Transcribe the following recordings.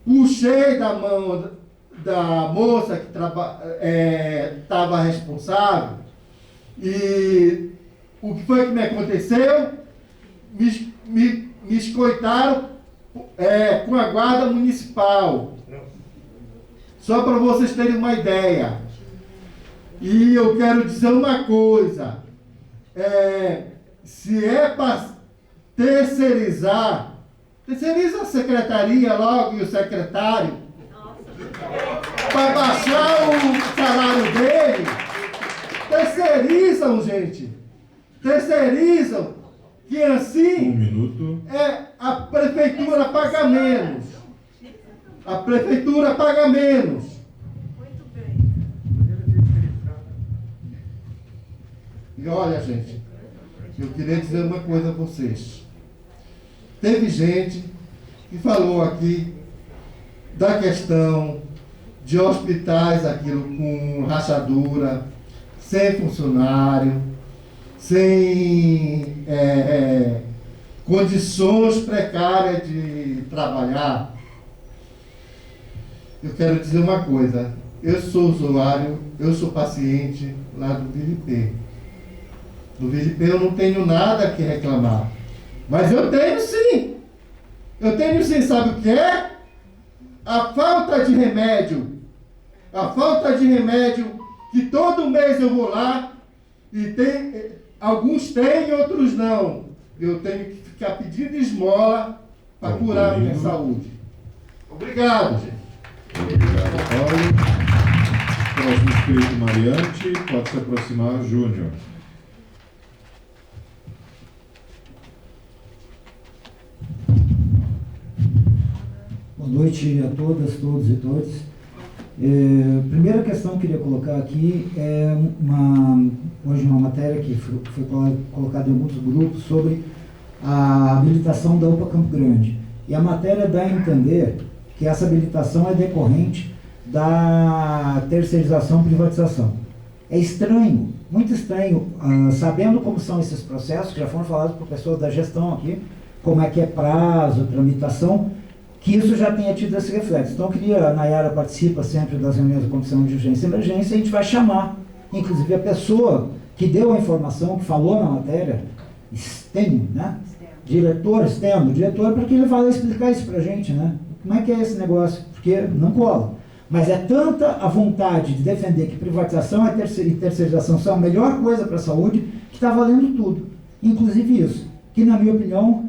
puxei da mão da moça que estava responsável, e o que foi que me aconteceu? Me escoltaram com a guarda municipal. Só para vocês terem uma ideia. E eu quero dizer uma coisa. Se é para terceirizar, terceiriza a secretaria logo e o secretário. Para baixar o salário dele. Terceirizam, gente. Terceirizam. Que assim, 1 minuto. A prefeitura paga menos. A prefeitura paga menos. Muito bem. E olha, gente, eu queria dizer uma coisa a vocês. Teve gente que falou aqui da questão de hospitais, aquilo com rachadura, sem funcionário, sem condições precárias de trabalhar. Eu quero dizer uma coisa. Eu sou usuário, eu sou paciente lá do VLP. No VLP eu não tenho nada que reclamar. Mas eu tenho sim. Eu tenho sim, sabe o que é? A falta de remédio. A falta de remédio que todo mês eu vou lá e alguns têm, outros não. Eu tenho que ficar pedindo esmola para curar a minha saúde. Obrigado, gente. Obrigado, Paulo. Próximo inscrito, Mariante, pode se aproximar, Júnior. Boa noite a todas, todos e todas. Primeira questão que eu queria colocar aqui é hoje uma matéria que foi colocada em muitos grupos sobre a habilitação da UPA Campo Grande. E a matéria dá a entender que essa habilitação é decorrente da terceirização e privatização. É estranho, muito estranho, sabendo como são esses processos, que já foram falados por pessoas da gestão aqui, como é que é prazo, tramitação, que isso já tenha tido esse reflexo. Então, eu queria, a Nayara participa sempre das reuniões da Comissão de Urgência e Emergência, a gente vai chamar, inclusive, a pessoa que deu a informação, que falou na matéria, externo, né? Diretor, para que ele vá lá explicar isso para a gente, né? Como é que é esse negócio? Porque não cola. Mas é tanta a vontade de defender que privatização e terceirização são a melhor coisa para a saúde, que está valendo tudo. Inclusive isso, que na minha opinião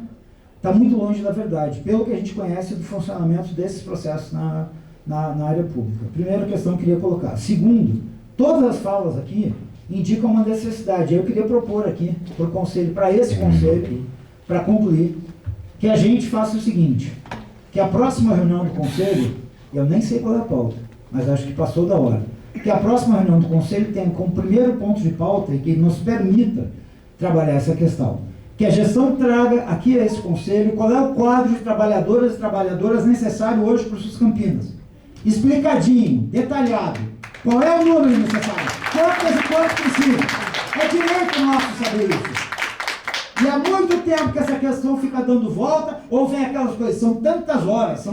está muito longe da verdade, pelo que a gente conhece do funcionamento desses processos na área pública. Primeira questão que eu queria colocar. Segundo, todas as falas aqui indicam uma necessidade. Eu queria propor aqui, por conselho, para esse conselho, para concluir, que a gente faça o seguinte, que a próxima reunião do conselho, eu nem sei qual é a pauta, mas acho que passou da hora, que a próxima reunião do conselho tenha como primeiro ponto de pauta e que nos permita trabalhar essa questão. Que a gestão traga aqui a esse conselho qual é o quadro de trabalhadoras e trabalhadoras necessário hoje para o SUS Campinas. Explicadinho, detalhado. Qual é o número necessário? Quantas e quantos precisam? É direito nosso saber isso. E há muito tempo que essa questão fica dando volta, ou vem aquelas coisas, são tantas horas,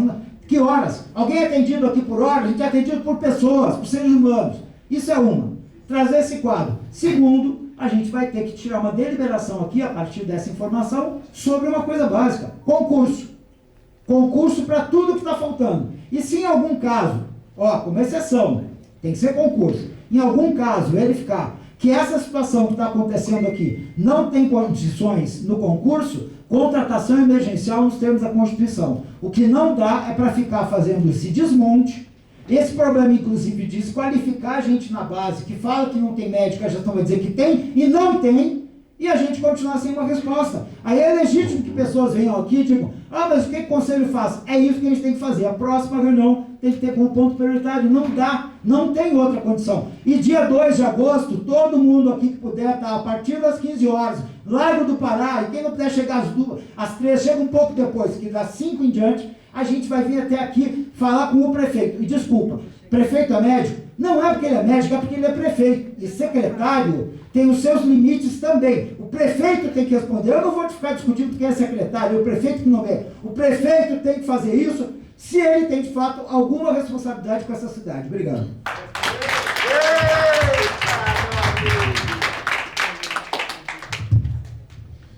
que horas? Alguém é atendido aqui por horas? A gente é atendido por pessoas, por seres humanos. Isso é uma. Trazer esse quadro. Segundo, a gente vai ter que tirar uma deliberação aqui, a partir dessa informação, sobre uma coisa básica. Concurso. Concurso para tudo que está faltando. E se em algum caso, como exceção, tem que ser concurso, em algum caso verificar que essa situação que está acontecendo aqui não tem condições no concurso, contratação emergencial nos termos da Constituição. O que não dá é para ficar fazendo esse desmonte, esse problema, inclusive, de desqualificar a gente na base, que fala que não tem médico, a gestão vai dizer que tem, e não tem, e a gente continuar sem uma resposta. Aí é legítimo que pessoas venham aqui e digam, mas o que o conselho faz? É isso que a gente tem que fazer. A próxima reunião tem que ter como ponto prioritário. Não dá, não tem outra condição. E dia 2 de agosto, todo mundo aqui que puder estar a partir das 15 horas, Largo do Pará, e quem não puder chegar às 3, chega um pouco depois, que das 5 em diante, a gente vai vir até aqui falar com o prefeito. E desculpa, prefeito é médico? Não é porque ele é médico, é porque ele é prefeito. E secretário tem os seus limites também. O prefeito tem que responder. Eu não vou ficar discutindo quem é secretário, é o prefeito que não é. O prefeito tem que fazer isso, se ele tem de fato alguma responsabilidade com essa cidade. Obrigado.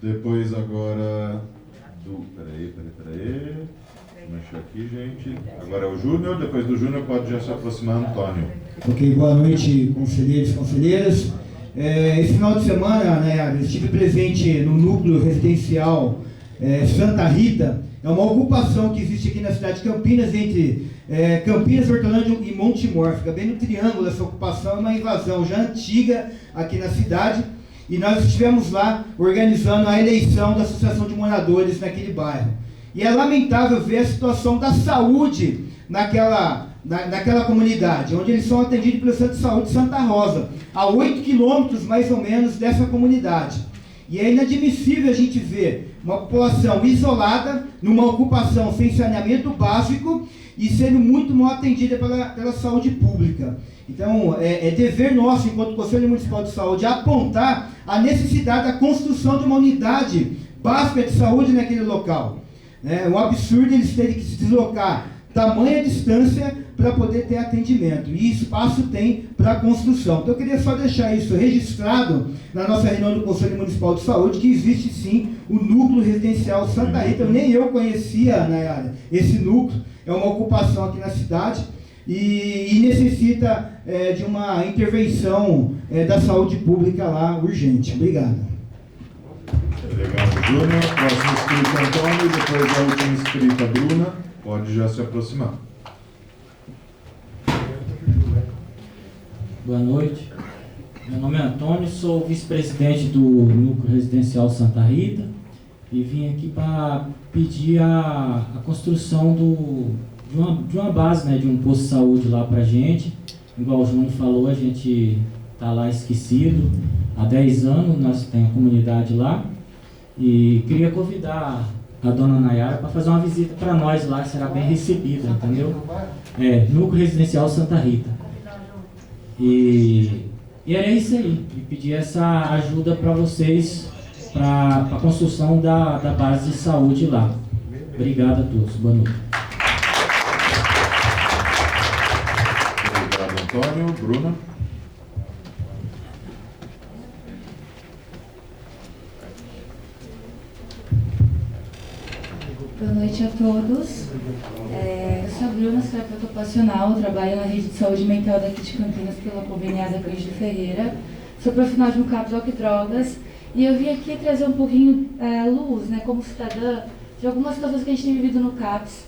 Depois agora do... Peraí. Vou mexer aqui, gente. Agora é o Júnior, depois do Júnior pode já se aproximar Antônio. Ok, boa noite, conselheiros e conselheiras. Esse final de semana, né, eu estive presente no núcleo residencial Santa Rita. É uma ocupação que existe aqui na cidade de Campinas, entre Campinas, Hortolândia e Montemor. Fica bem no triângulo essa ocupação, é uma invasão já antiga aqui na cidade. E nós estivemos lá organizando a eleição da Associação de Moradores naquele bairro. E é lamentável ver a situação da saúde naquela comunidade, onde eles são atendidos pelo Centro de Saúde Santa Rosa, a 8 quilômetros mais ou menos dessa comunidade. E é inadmissível a gente ver uma população isolada, numa ocupação sem saneamento básico e sendo muito mal atendida pela saúde pública. Então, é dever nosso, enquanto Conselho Municipal de Saúde, apontar a necessidade da construção de uma unidade básica de saúde naquele local. É um absurdo eles terem que se deslocar tamanha distância para poder ter atendimento. E espaço tem para construção. Então eu queria só deixar isso registrado na nossa reunião do Conselho Municipal de Saúde, que existe sim o núcleo residencial Santa Rita. Nem eu conhecia, Nayara, esse núcleo. É uma ocupação aqui na cidade e necessita de uma intervenção da saúde pública lá urgente. Obrigado. Obrigado, Júnior. Próximo inscrito, Antônio, depois a última inscrita, Bruna. Pode já se aproximar. Boa noite. Meu nome é Antônio, sou vice-presidente do Núcleo Residencial Santa Rita e vim aqui para pedir a construção de uma base, né, de um posto de saúde lá para a gente. Igual o João falou, a gente está lá esquecido. Há 10 anos nós temos a comunidade lá. E queria convidar a dona Nayara para fazer uma visita para nós lá, será bem recebida, entendeu? Núcleo Residencial Santa Rita. E era isso aí, e pedir essa ajuda para vocês, para a construção da base de saúde lá. Obrigado a todos, boa noite. Obrigado, Antônio. Bruna. Boa noite a todos. Eu sou a Bruna, sou terapeuta ocupacional, trabalho na rede de saúde mental daqui de Campinas pela conveniada Cândido Ferreira. Sou profissional de um CAPS Álcool e Drogas e eu vim aqui trazer um pouquinho luz, né, como cidadã, de algumas situações que a gente tem vivido no CAPS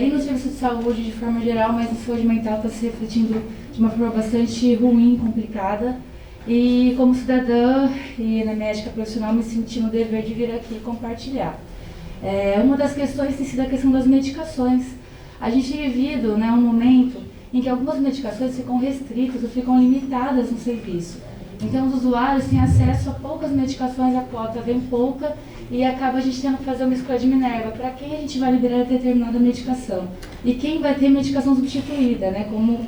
e no serviço de saúde de forma geral, mas na saúde mental está se refletindo de uma forma bastante ruim, complicada. E como cidadã e na médica profissional me senti no dever de vir aqui compartilhar. Uma das questões tem sido a questão das medicações. A gente tem vivido, né, um momento em que algumas medicações ficam restritas ou ficam limitadas no serviço. Então os usuários têm acesso a poucas medicações, a cota vem pouca e acaba a gente tendo que fazer uma escolha de Minerva. Para quem a gente vai liberar determinada medicação? E quem vai ter medicação substituída, né? Como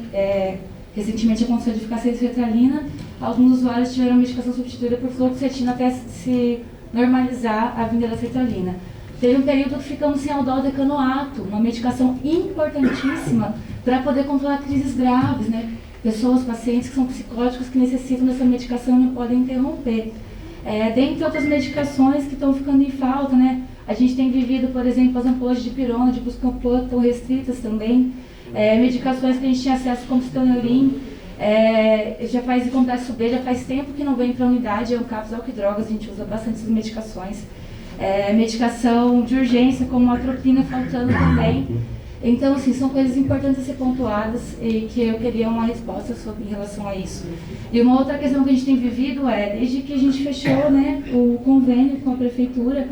recentemente aconteceu de ficar sem sertralina, alguns usuários tiveram medicação substituída por fluoxetina até se normalizar a vinda da sertralina. Teve um período que ficamos sem aldol-decanoato, uma medicação importantíssima para poder controlar crises graves, né? Pessoas, pacientes que são psicóticos que necessitam dessa medicação e não podem interromper. Dentre outras medicações que estão ficando em falta, né? A gente tem vivido, por exemplo, as ampolas de pirona, de Buscopan, estão restritas também. Medicações que a gente tinha acesso como Citoneurin, já faz complexo B, já faz tempo que não vem para a unidade, é um CAPS Álcool e Drogas, a gente usa bastante essas medicações. Medicação de urgência, como a atropina, faltando também. Então, assim, são coisas importantes a ser pontuadas e que eu queria uma resposta em relação a isso. E uma outra questão que a gente tem vivido desde que a gente fechou, né, o convênio com a prefeitura,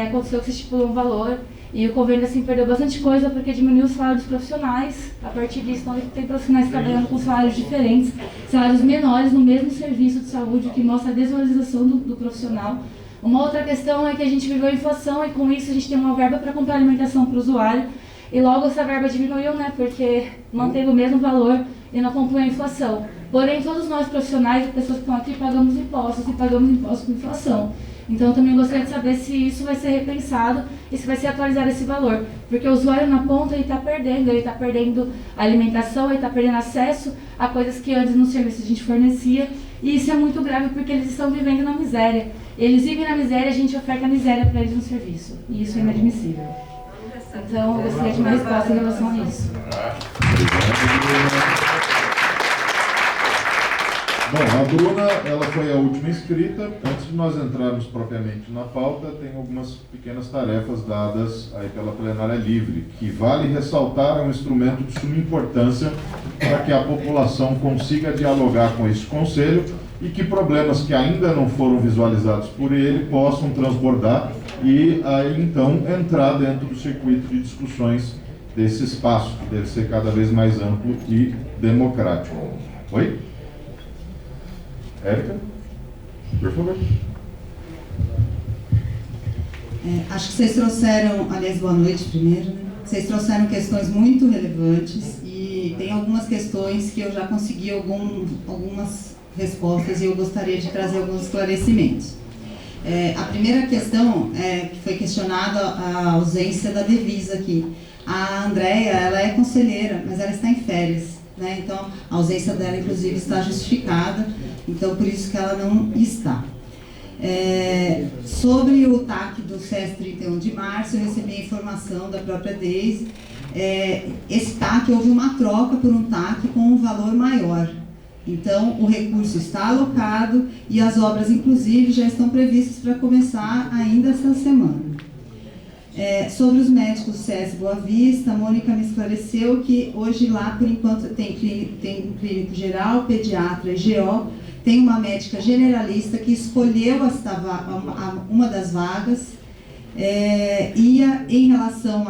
aconteceu que se estipulou um valor e o convênio, assim, perdeu bastante coisa porque diminuiu o salário dos profissionais. A partir disso, então, tem profissionais trabalhando com salários diferentes, salários menores no mesmo serviço de saúde, o que mostra a desvalorização do profissional. Uma outra questão é que a gente viveu a inflação e com isso a gente tem uma verba para comprar alimentação para o usuário e logo essa verba diminuiu, né, porque manteve o mesmo valor e não acompanhou a inflação. Porém, todos nós profissionais e pessoas que estão aqui pagamos impostos e pagamos impostos com inflação. Então eu também gostaria de saber se isso vai ser repensado e se vai ser atualizado esse valor. Porque o usuário na ponta ele está perdendo a alimentação, ele está perdendo acesso a coisas que antes no serviço a gente fornecia. E isso é muito grave porque eles estão vivendo na miséria. Eles vivem na miséria e a gente oferta a miséria para eles no serviço. E isso é inadmissível. Então eu gostaria de uma resposta em relação a isso. Bom, a Bruna, ela foi a última inscrita. Antes de nós entrarmos propriamente na pauta, tem algumas pequenas tarefas dadas aí pela plenária livre, que vale ressaltar, é um instrumento de suma importância para que a população consiga dialogar com este conselho e que problemas que ainda não foram visualizados por ele possam transbordar e aí então entrar dentro do circuito de discussões desse espaço, que deve ser cada vez mais amplo e democrático. Oi? Érica, por favor. Acho que vocês trouxeram, aliás, boa noite primeiro, né? Vocês trouxeram questões muito relevantes e tem algumas questões que eu já consegui algumas respostas e eu gostaria de trazer alguns esclarecimentos. A primeira questão que foi questionada a ausência da Devisa aqui. A Andréia, ela é conselheira, mas ela está em férias, né? Então a ausência dela, inclusive, está justificada. Então, por isso que ela não está. Sobre o TAC do SES 31 de março, eu recebi a informação da própria Deise. Esse TAC, houve uma troca por um TAC com um valor maior. Então, o recurso está alocado e as obras, inclusive, já estão previstas para começar ainda essa semana. Sobre os médicos SES Boa Vista, a Mônica me esclareceu que hoje lá, por enquanto, tem um clínico geral, pediatra e GO, tem uma médica generalista que escolheu uma das vagas, e em relação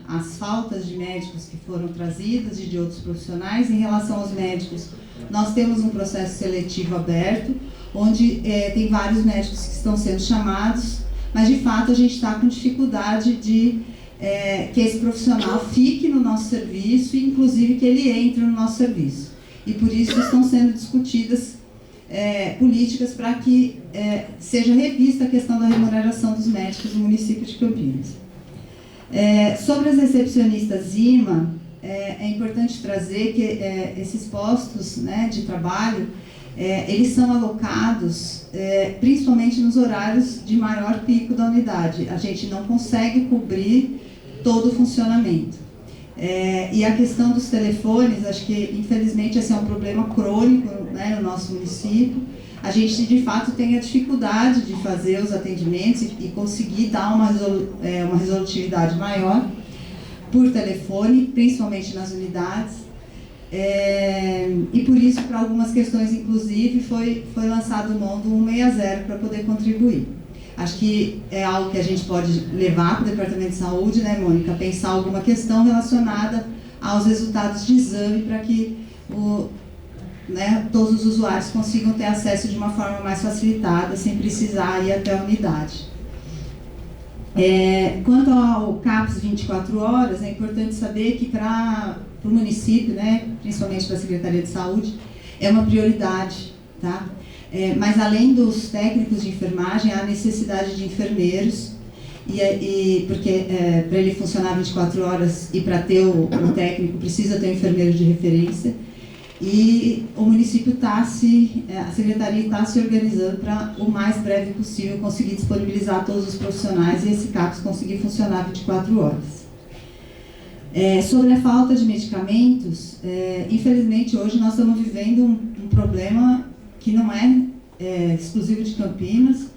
às faltas de médicos que foram trazidas e de outros profissionais, em relação aos médicos, nós temos um processo seletivo aberto, onde tem vários médicos que estão sendo chamados, mas de fato a gente está com dificuldade de que esse profissional fique no nosso serviço e inclusive que ele entre no nosso serviço. E por isso estão sendo discutidas políticas para que seja revista a questão da remuneração dos médicos no município de Campinas. Sobre as recepcionistas IMA, é importante trazer que esses postos, né, de trabalho, eles são alocados principalmente nos horários de maior pico da unidade. A gente não consegue cobrir todo o funcionamento. E a questão dos telefones, acho que infelizmente esse é um problema crônico, né, no nosso município. A gente de fato tem a dificuldade de fazer os atendimentos e conseguir dar uma resolutividade maior por telefone, principalmente nas unidades. E por isso, para algumas questões, inclusive, foi lançado o mão do 160 para poder contribuir. Acho que é algo que a gente pode levar para o Departamento de Saúde, né, Mônica? Pensar alguma questão relacionada aos resultados de exame para que todos os usuários consigam ter acesso de uma forma mais facilitada, sem precisar ir até a unidade. Quanto ao CAPS 24 horas, é importante saber que para o município, né, principalmente para a Secretaria de Saúde, é uma prioridade, tá? Mas além dos técnicos de enfermagem, há necessidade de enfermeiros, porque para ele funcionar 24 horas e para ter o técnico precisa ter um enfermeiro de referência, e o município a Secretaria está se organizando para o mais breve possível conseguir disponibilizar todos os profissionais e esse CAPS conseguir funcionar 24 horas. Sobre a falta de medicamentos, infelizmente hoje nós estamos vivendo um problema que não é exclusivo de Campinas.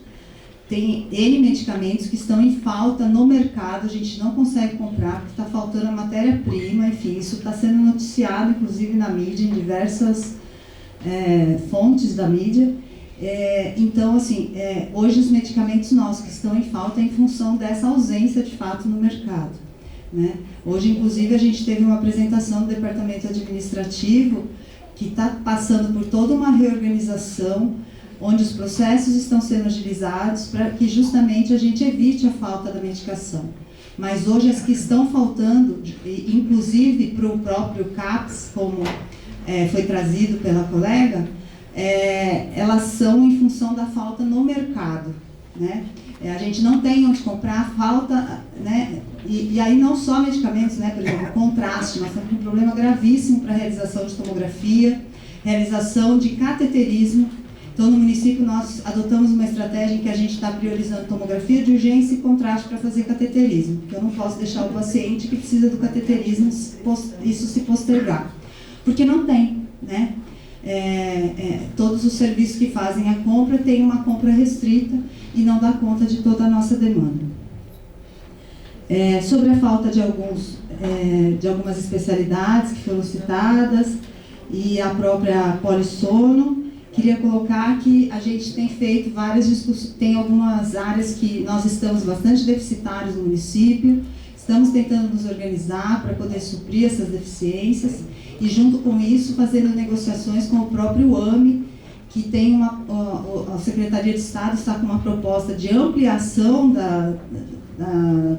Tem N medicamentos que estão em falta no mercado, a gente não consegue comprar porque está faltando a matéria-prima, enfim, isso está sendo noticiado inclusive na mídia, em diversas fontes da mídia. Então, assim, hoje os medicamentos nossos que estão em falta é em função dessa ausência de fato no mercado, né? Hoje, inclusive, a gente teve uma apresentação do Departamento Administrativo que está passando por toda uma reorganização, onde os processos estão sendo agilizados para que justamente a gente evite a falta da medicação. Mas hoje as que estão faltando, inclusive para o próprio CAPS, como foi trazido pela colega, elas são em função da falta no mercado, né? A gente não tem onde comprar, falta, né? E aí não só medicamentos, né? Por exemplo, contraste, nós temos um problema gravíssimo para a realização de tomografia, realização de cateterismo. Então, no município, nós adotamos uma estratégia em que a gente está priorizando tomografia de urgência e contraste para fazer cateterismo, porque eu não posso deixar o paciente que precisa do cateterismo isso se postergar, porque não tem, né? Todos os serviços que fazem a compra têm uma compra restrita e não dá conta de toda a nossa demanda. Sobre a falta de algumas especialidades que foram citadas e a própria polissono, queria colocar que a gente tem feito várias discussões, tem algumas áreas que nós estamos bastante deficitários no município, estamos tentando nos organizar para poder suprir essas deficiências e, junto com isso, fazendo negociações com o próprio AME, que tem a Secretaria de Estado está com uma proposta de ampliação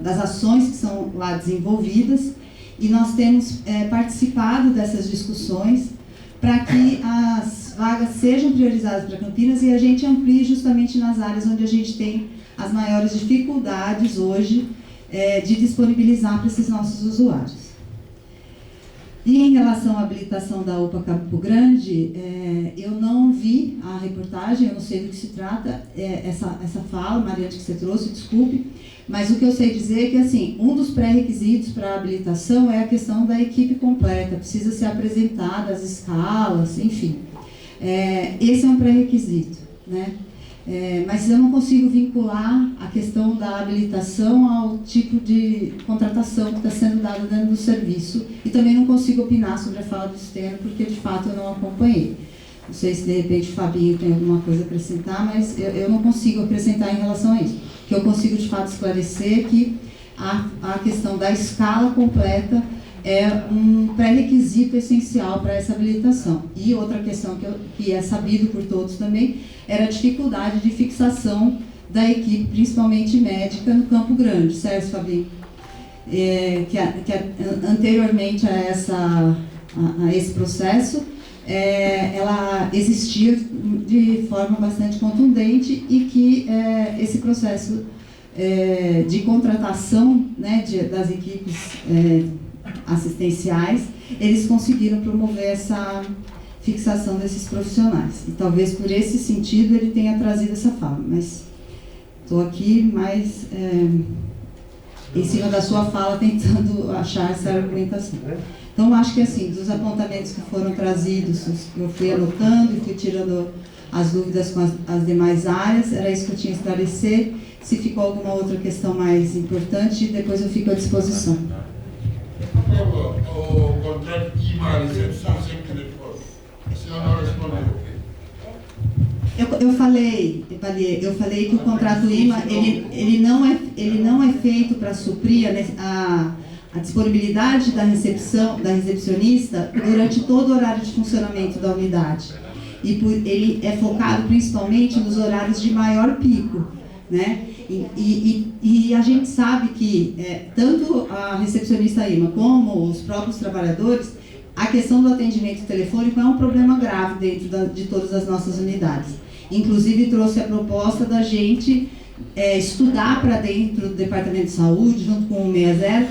das ações que são lá desenvolvidas, e nós temos participado dessas discussões para que as vagas sejam priorizadas para Campinas e a gente amplie justamente nas áreas onde a gente tem as maiores dificuldades hoje de disponibilizar para esses nossos usuários. E em relação à habilitação da UPA Campo Grande, eu não vi a reportagem, eu não sei do que se trata, essa fala, Mariante, que você trouxe, desculpe, mas o que eu sei dizer é que, assim, um dos pré-requisitos para a habilitação é a questão da equipe completa, precisa ser apresentada as escalas, enfim. Esse é um pré-requisito, né? Mas eu não consigo vincular a questão da habilitação ao tipo de contratação que está sendo dada dentro do serviço, e também não consigo opinar sobre a fala do externo, porque de fato eu não acompanhei. Não sei se de repente o Fabinho tem alguma coisa a acrescentar, mas eu não consigo acrescentar em relação a isso. O que eu consigo de fato esclarecer é que a questão da escala completa é um pré-requisito essencial para essa habilitação. E outra questão que é sabido por todos também era a dificuldade de fixação da equipe, principalmente médica, no Campo Grande, certo, Fabinho? Anteriormente a esse processo, ela existia de forma bastante contundente, e que esse processo de contratação, né, das equipes assistenciais, eles conseguiram promover essa fixação desses profissionais. E talvez por esse sentido ele tenha trazido essa fala, mas estou aqui mais em cima da sua fala tentando achar essa argumentação. Então, acho que, assim, dos apontamentos que foram trazidos, eu fui anotando e fui tirando as dúvidas com as demais áreas, era isso que eu tinha a esclarecer. Se ficou alguma outra questão mais importante, depois eu fico à disposição. O contrato de IMA, recepção sempre depois. A senhora não respondeu. Eu falei que o contrato IMA, ele não é feito para suprir a disponibilidade da recepcionista durante todo o horário de funcionamento da unidade. E ele é focado principalmente nos horários de maior pico, né? E a gente sabe que tanto a recepcionista IMA como os próprios trabalhadores, a questão do atendimento telefônico é um problema grave dentro de todas as nossas unidades. Inclusive trouxe a proposta da gente estudar para dentro do Departamento de Saúde, junto com o 60,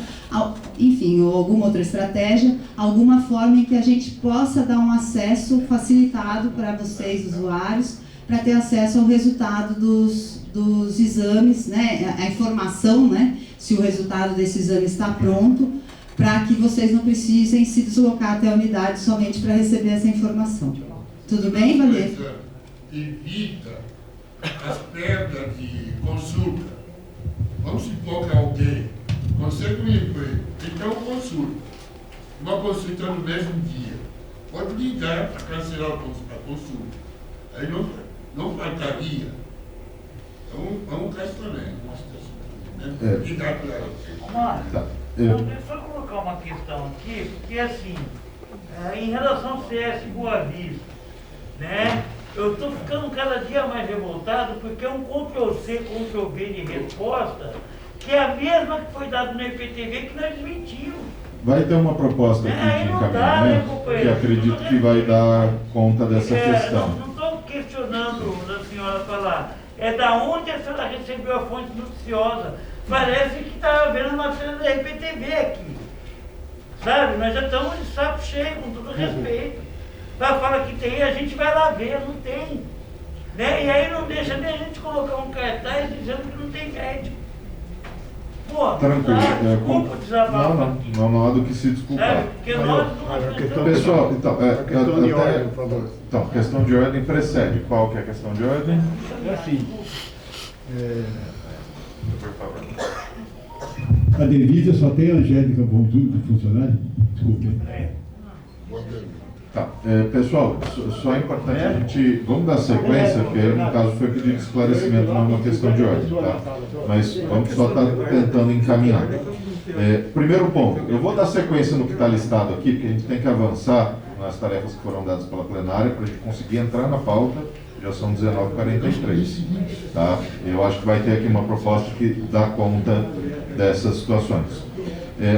enfim, ou alguma outra estratégia, alguma forma em que a gente possa dar um acesso facilitado para vocês, usuários, para ter acesso ao resultado dos exames, né, a informação, né, se o resultado desse exame está pronto, para que vocês não precisem se deslocar até a unidade somente para receber essa informação. Tudo bem, Valer? Evita as perdas de consulta. Vamos supor que alguém consegue um emprego, então consulta. Uma consulta no mesmo dia. Pode ligar para cancelar a consulta. Aí não faltaria. É um caso também. Né? Ligar para ela. Deixa eu colocar uma questão aqui, porque assim, em relação ao CS Boa Vista, né? Eu estou ficando cada dia mais revoltado, porque é um Ctrl-C, Ctrl-V de resposta, que é a mesma que foi dada no IPTV que nós desmentimos. Vai ter uma proposta aqui de encaminhamento, que acredito que vai dar conta dessa questão. Não estou questionando a senhora falar, É da onde a senhora recebeu a fonte noticiosa. Parece que estava vendo uma matéria da RPTV aqui. Sabe? Nós já estamos de saco cheio, com todo respeito. Ela fala que tem, a gente vai lá ver, não tem. Né? E aí não deixa nem a gente colocar um cartaz dizendo que não tem médico. Pô, Tranquilo. desculpa o desabafo. Não há do que se desculpar. Sabe? Porque nós não... Pessoal, então, questão de ordem, por favor. Então, questão de ordem precede. Qual que é a questão de ordem? É assim. Por favor. A Denise só tem a Angélica Bontudo de funcionário? Desculpe. Tá. Pessoal, só é importante a gente... Vamos dar sequência, porque aí, no caso foi pedido de esclarecimento, não é uma questão de ordem, tá? Mas vamos só estar tentando encaminhar. Primeiro ponto, eu vou dar sequência no que está listado aqui, porque a gente tem que avançar nas tarefas que foram dadas pela plenária para a gente conseguir entrar na pauta. Já são 19h43, tá? Eu acho que vai ter aqui uma proposta que dá conta dessas situações.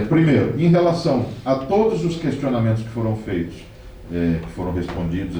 Primeiro, em relação a todos os questionamentos que foram feitos, que foram respondidos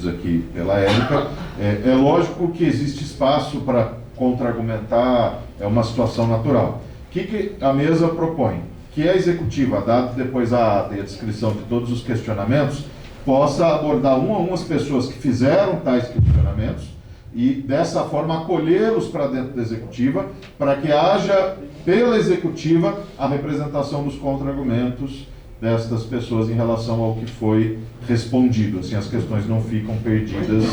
aqui pela Érica, é lógico que existe espaço para contra-argumentar, é uma situação natural. O que a mesa propõe? Que a executiva, dado depois a ata e a descrição de todos os questionamentos, possa abordar um a um as pessoas que fizeram tais questionamentos e, dessa forma, acolhê-los para dentro da executiva, para que haja, pela executiva, a representação dos contra-argumentos destas pessoas em relação ao que foi respondido. Assim, as questões não ficam perdidas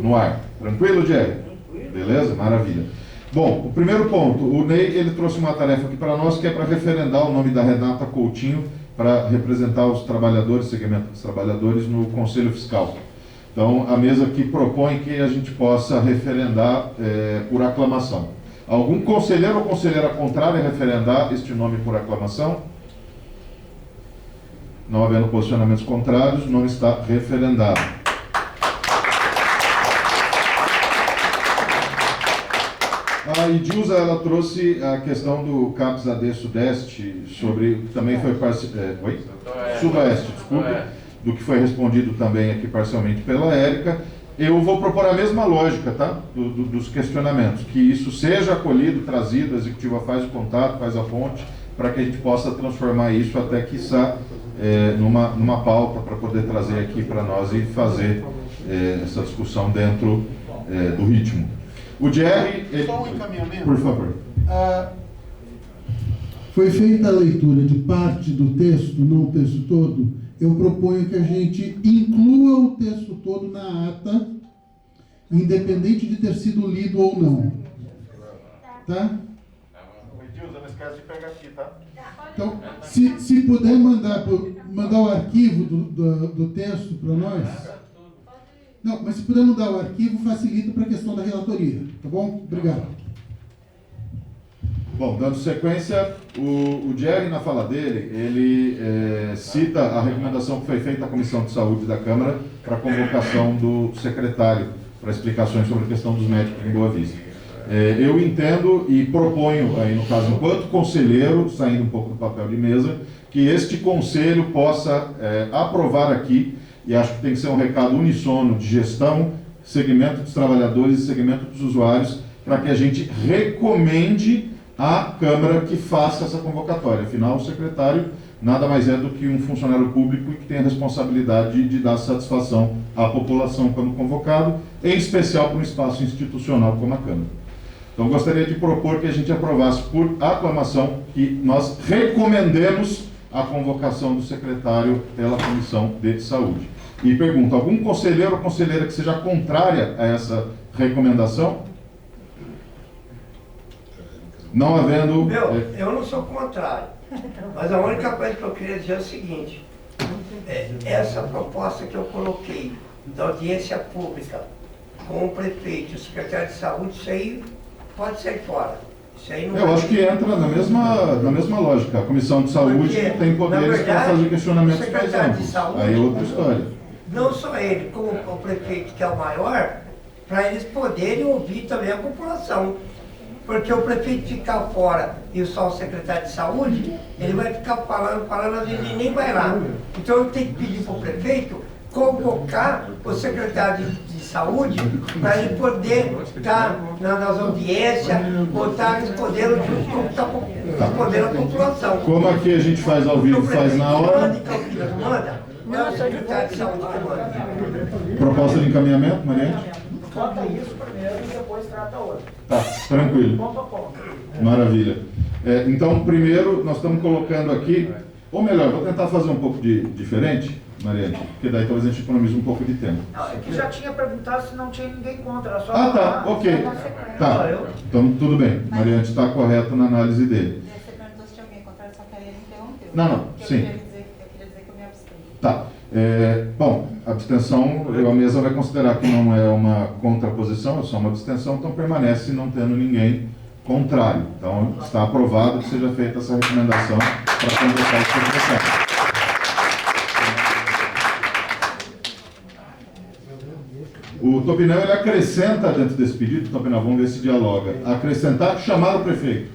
no ar. Tranquilo, Jerry? Beleza? Maravilha. Bom, o primeiro ponto, o Ney, ele trouxe uma tarefa aqui para nós, que é para referendar o nome da Renata Coutinho, para representar os trabalhadores, segmento dos trabalhadores, no Conselho Fiscal. Então, a mesa aqui propõe que a gente possa referendar por aclamação. Algum conselheiro ou conselheira contrária a referendar este nome por aclamação? Não havendo posicionamentos contrários, o nome está referendado. A Edilza, ela trouxe a questão do CAPS AD Sudeste, sobre, também foi Sudoeste, desculpa, do que foi respondido também aqui parcialmente pela Érica. Eu vou propor a mesma lógica, tá? Dos questionamentos, que isso seja acolhido, trazido, a executiva faz o contato, faz a ponte, para que a gente possa transformar isso até, quiçá, numa pauta para poder trazer aqui para nós e fazer essa discussão dentro do ritmo. O Jerry... Só um encaminhamento. Por favor. Foi feita a leitura de parte do texto, não o texto todo. Eu proponho que a gente inclua o texto todo na ata, independente de ter sido lido ou não. Tá? Edilza, não esquece de pegar aqui, tá? Então, se puder mandar o arquivo do texto para nós. Não, mas se puder mandar o arquivo, facilita para a questão da relatoria. Tá bom? Obrigado. Bom, dando sequência, o Jerry, na fala dele, ele cita a recomendação que foi feita à Comissão de Saúde da Câmara para a convocação do secretário para explicações sobre a questão dos médicos em Boa Vista. Eu entendo e proponho, aí no caso, enquanto conselheiro, saindo um pouco do papel de mesa, que este conselho possa aprovar aqui, e acho que tem que ser um recado unissono de gestão, segmento dos trabalhadores e segmento dos usuários, para que a gente recomende à Câmara que faça essa convocatória. Afinal, o secretário nada mais é do que um funcionário público que tem a responsabilidade de dar satisfação à população quando convocado, em especial para um espaço institucional como a Câmara. Então, gostaria de propor que a gente aprovasse por aclamação que nós recomendemos a convocação do secretário pela Comissão de Saúde. E pergunto, algum conselheiro ou conselheira que seja contrária a essa recomendação? Não havendo... Eu não sou contrário, mas a única coisa que eu queria dizer é o seguinte, essa proposta que eu coloquei da audiência pública com o prefeito e o secretário de saúde, isso aí pode sair fora. Isso aí não eu acho que entra na mesma lógica. A Comissão de Saúde tem poderes para fazer questionamentos mais amplos. Aí é outra história. Não só ele, como o prefeito, que é o maior, para eles poderem ouvir também a população. Porque o prefeito ficar fora e só o secretário de saúde, ele vai ficar falando, às vezes ele nem vai lá. Então eu tenho que pedir para o prefeito convocar o secretário de saúde para ele poder estar nas audiências, ou estar respondendo junto com respondendo a população. Como aqui a gente faz ao vivo, faz na hora. Não é o secretário de saúde que manda. Proposta de encaminhamento, Mariane? Bota isso primeiro e depois trata outra. Tá, tranquilo. Ponto a ponto. Maravilha. Então, primeiro, nós estamos colocando aqui, ou melhor, vou tentar fazer um pouco diferente, Mariane, porque daí talvez a gente economize um pouco de tempo. Não, é que já tinha perguntado se não tinha ninguém contra. Era só Tá, ok. Tá, então tudo bem. Mariane está correta na análise dele. Você perguntou se tinha alguém contra, só que ele interrompeu. Não, sim. Eu queria dizer que eu me abstenho. Tá. Bom, abstenção, a mesa vai considerar que não é uma contraposição, é só uma abstenção, então permanece não tendo ninguém contrário. Então, está aprovado que seja feita essa recomendação para conversar essa recomendação. O Topinão, ele acrescenta dentro desse pedido, Topinão, vamos ver se dialoga, acrescentar, chamar o prefeito.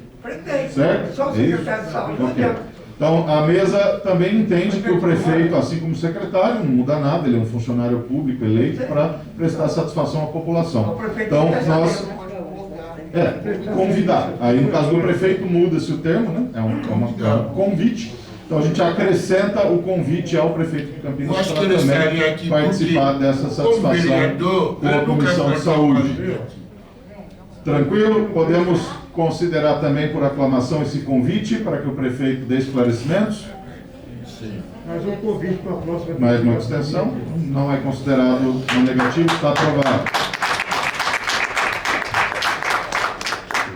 Certo? Só o secretário de saúde. Ok. Então, a mesa também entende que o prefeito, assim como o secretário, não muda nada, ele é um funcionário público eleito para prestar satisfação à população. Então, nós... convidar. Aí, no caso do prefeito, muda-se o termo, né? É um convite. Então, a gente acrescenta o convite ao prefeito de Campinas para também participar dessa satisfação com a Comissão de Saúde. Tranquilo? Podemos considerar também por aclamação esse convite para que o prefeito dê esclarecimentos? Sim. Mas um convite para a próxima. Mais uma abstenção? Não é considerado não negativo, está aprovado.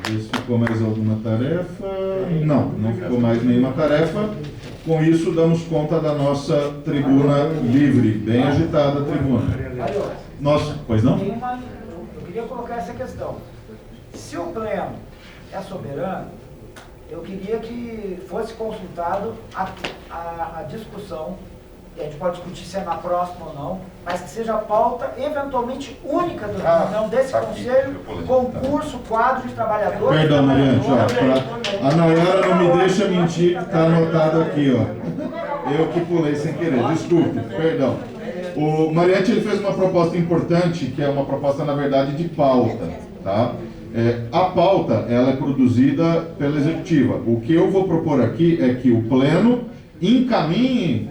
Deixa eu ver se ficou mais alguma tarefa. Não ficou mais nenhuma tarefa. Com isso, damos conta da nossa tribuna livre, bem agitada a tribuna. Pois não? Eu queria colocar essa questão. Se o pleno é soberano, eu queria que fosse consultado a discussão, e a gente pode discutir se é na próxima ou não, mas que seja a pauta eventualmente única do reunião desse conselho, concurso, quadro de trabalhadores. Perdão, Mariane, a Nayara não me deixa mentir, que está anotado aqui, ó. Eu que pulei sem querer, desculpe, perdão. O Mariette, ele fez uma proposta importante, que é uma proposta, na verdade, de pauta, tá? A pauta, ela é produzida pela executiva. O que eu vou propor aqui é que o pleno encaminhe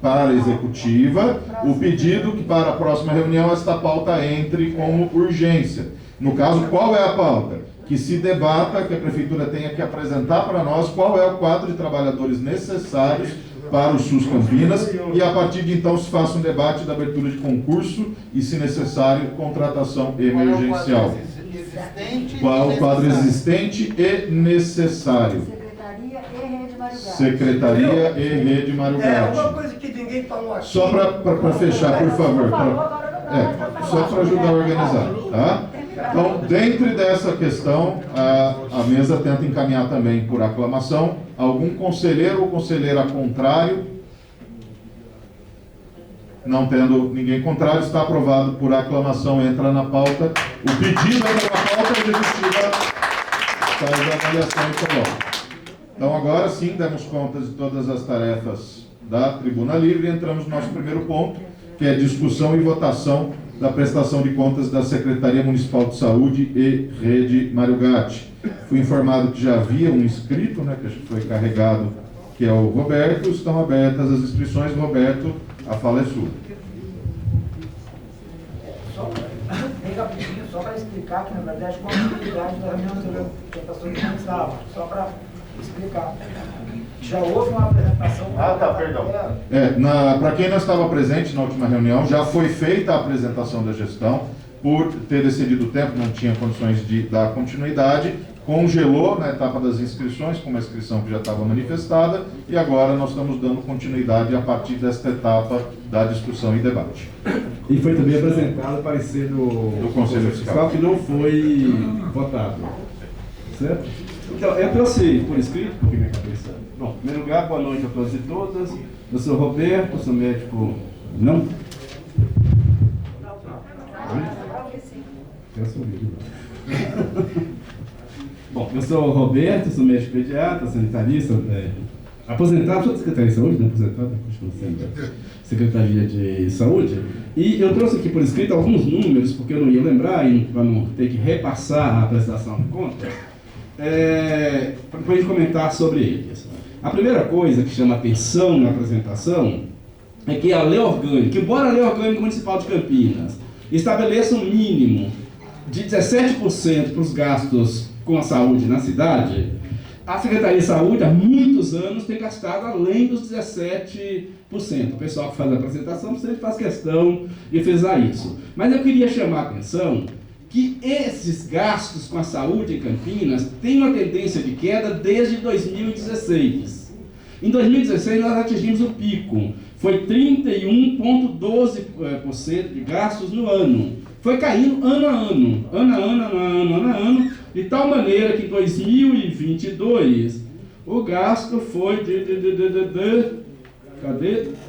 para a executiva o pedido que para a próxima reunião esta pauta entre como urgência. No caso, qual é a pauta? Que se debata, que a prefeitura tenha que apresentar para nós qual é o quadro de trabalhadores necessários para o SUS Campinas e a partir de então se faça um debate da abertura de concurso e, se necessário, contratação emergencial. Qual o quadro existente e necessário? Secretaria e Rede Mário Gatti. Uma coisa que ninguém falou aqui. Só para fechar, por favor. Só para ajudar a organizar. Tá? Então, dentro dessa questão, a mesa tenta encaminhar também por aclamação algum conselheiro ou conselheira contrário. Não tendo ninguém contrário, está aprovado por aclamação, entra na pauta. O pedido entra na pauta, a executiva faz a avaliação e coloca. Então, agora sim, demos conta de todas as tarefas da Tribuna Livre e entramos no nosso primeiro ponto, que é discussão e votação da prestação de contas da Secretaria Municipal de Saúde e Rede Mário Gatti. Fui informado que já havia um inscrito, né, que acho que foi carregado, que é o Roberto. Estão abertas as inscrições. Roberto, a fala é sua. Bem rapidinho, só para explicar que, na verdade, com a atividade da reunião anterior, que a pastora não estava, só para explicar. Já houve uma apresentação... Perdão. Para quem não estava presente na última reunião, já foi feita a apresentação da gestão. Por ter excedido o tempo, não tinha condições de dar continuidade, congelou na etapa das inscrições, com uma inscrição que já estava manifestada, e agora nós estamos dando continuidade a partir desta etapa da discussão e debate. E foi também apresentado o parecer do Conselho Fiscal, que não foi votado. Certo? Então, eu trouxe por escrito, porque minha cabeça... Bom, em primeiro lugar, boa noite a todos e todas. Eu sou Roberto, sou médico... Não? Eu sou Bom, eu sou Roberto, sou médico pediatra, sanitarista, aposentado, sou da Secretaria de Saúde, né? Aposentado, continuo sendo Secretaria de Saúde, e eu trouxe aqui por escrito alguns números, porque eu não ia lembrar, e para não ter que repassar a prestação de contas, para a gente comentar sobre eles. A primeira coisa que chama atenção na apresentação é que a lei orgânica, embora a lei orgânica municipal de Campinas estabeleça um mínimo de 17% para os gastos com a saúde na cidade, a Secretaria de Saúde há muitos anos tem gastado além dos 17%. O pessoal que faz a apresentação sempre faz questão de frisar isso. Mas eu queria chamar a atenção que esses gastos com a saúde em Campinas têm uma tendência de queda desde 2016. Em 2016 nós atingimos o pico, foi 31,12% de gastos no ano. Foi caindo ano a ano, de tal maneira que em 2022 o gasto foi de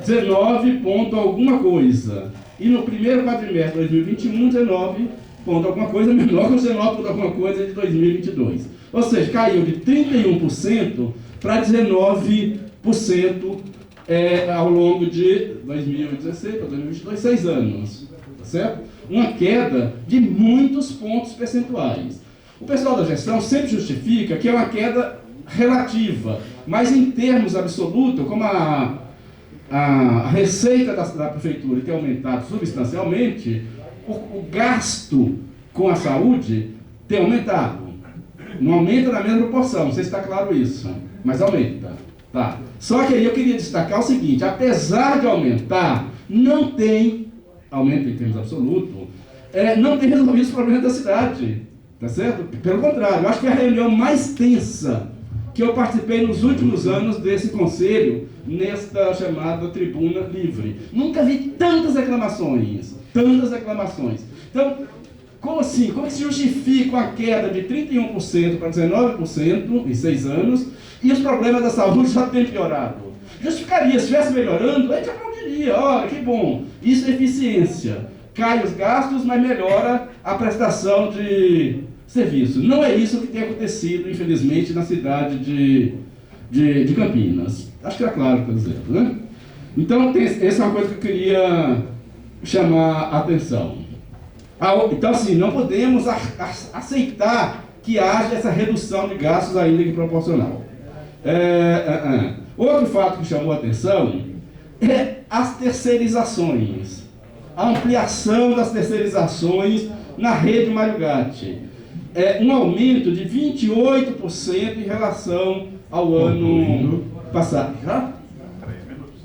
19 ponto alguma coisa. E no primeiro quadrimestre de 2021, 19 ponto alguma coisa, menor que o 19 ponto alguma coisa de 2022. Ou seja, caiu de 31% para 19% ao longo de 2016 para 2022, 6 anos. Tá certo? Uma queda de muitos pontos percentuais. O pessoal da gestão sempre justifica que é uma queda relativa, mas em termos absolutos, como a receita da prefeitura tem aumentado substancialmente, o gasto com a saúde tem aumentado. Não aumenta na mesma proporção, não sei se está claro isso, mas aumenta. Tá. Só que aí eu queria destacar o seguinte, apesar de aumentar, não tem aumento em termos absolutos, não tem resolvido os problemas da cidade, tá certo? Pelo contrário, eu acho que é a reunião mais tensa que eu participei nos últimos anos desse conselho, nesta chamada tribuna livre. Nunca vi tantas reclamações. Então, como assim? Como se justifica a queda de 31% para 19% em 6 anos e os problemas da saúde já têm piorado? Justificaria, se estivesse melhorando, a gente aplaudiria, olha que bom, isso é eficiência. Cai os gastos, mas melhora a prestação de serviço. Não é isso que tem acontecido, infelizmente, na cidade de Campinas. Acho que é claro o que eu estou dizendo, né? Então, essa é uma coisa que eu queria chamar a atenção. Então, assim, não podemos aceitar que haja essa redução de gastos ainda que proporcional. Outro fato que chamou a atenção é as terceirizações. A ampliação das terceirizações na rede Mário Gatti. Um aumento de 28% em relação ao ano passado. Já? 3 minutos.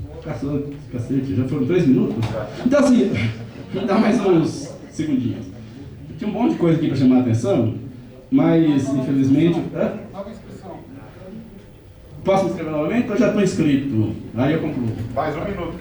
Cacete, já foram 3 minutos? Então, assim, dá mais uns segundinhos. Tinha um monte de coisa aqui para chamar a atenção, mas, infelizmente... Nova inscrição. Posso me inscrever novamente? Eu já estou inscrito. Aí eu concluo. Mais 1 minuto.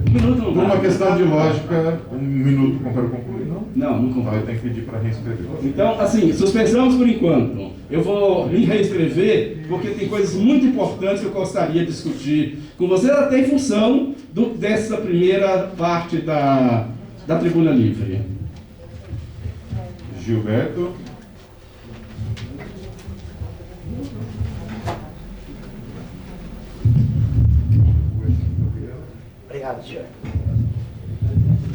Um minuto não Por uma dá. questão de lógica, 1 minuto para concluir, não? Não conclui. Aí tem que pedir para reescrever. Então, assim, suspensamos por enquanto. Eu vou me reescrever porque tem coisas muito importantes que eu gostaria de discutir com vocês, até em função dessa primeira parte da tribuna livre. Gilberto. Obrigado, senhor.